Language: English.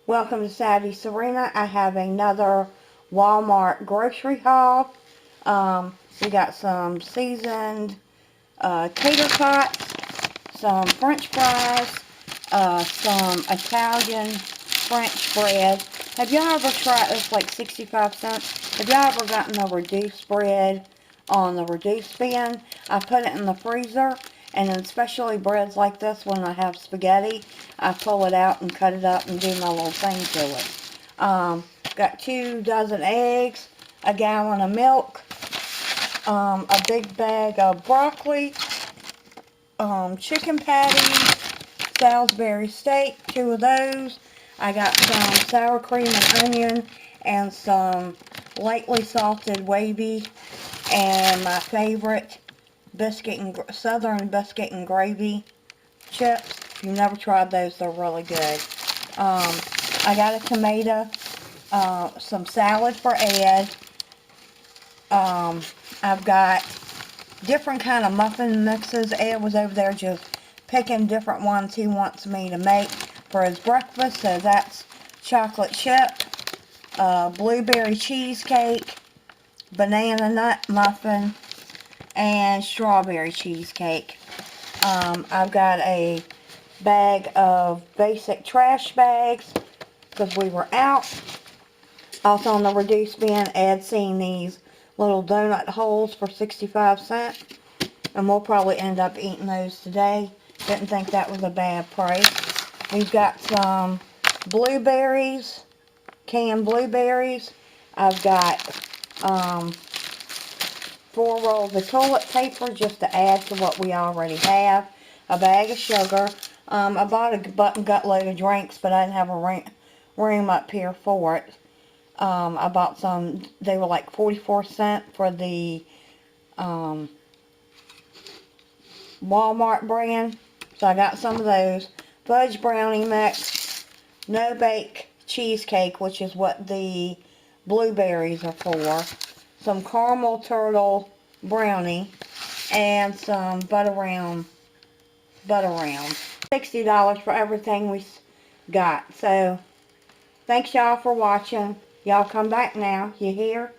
Welcome to Savvy Serena. I have another Walmart grocery haul. We got some seasoned tater tots, some French fries, some Italian French bread. Have y'all ever tried this, like 65 cents? Have y'all ever gotten a reduced bread on the reduced bin? I put it in the freezer, and then especially breads like this, when I have spaghetti, I pull it out and cut it up and do my little thing to it. Got 2 dozen eggs, a gallon of milk, a big bag of broccoli, chicken patties, Salisbury steak, 2 of those. I got some sour cream and onion and some lightly salted wavy, and my favorite southern biscuit and gravy chips. If you've never tried those, they're really good. I got a tomato, some salad for Ed. I've got different kind of muffin mixes. Ed was over there just picking different ones he wants me to make for his breakfast. So that's chocolate chip, blueberry cheesecake, banana nut muffin, and strawberry cheesecake. I've got a bag of basic trash bags because we were out. Also on the reduced bin, Ed's seen these little donut holes for 65 cents. And we'll probably end up eating those today. Didn't think that was a bad price. We've got some blueberries, canned blueberries. I've got 4 rolls of toilet paper just to add to what we already have. A bag of sugar. I bought a gut-load of drinks, but I didn't have a room up here for it. I bought some. They were like 44 cents for the Walmart brand. So I got some of those. Fudge brownie mix. No bake cheesecake, which is what the blueberries are for. Some caramel turtle brownie. And some butter round. $60 for everything we got. So, thanks y'all for watching. Y'all come back now. You hear?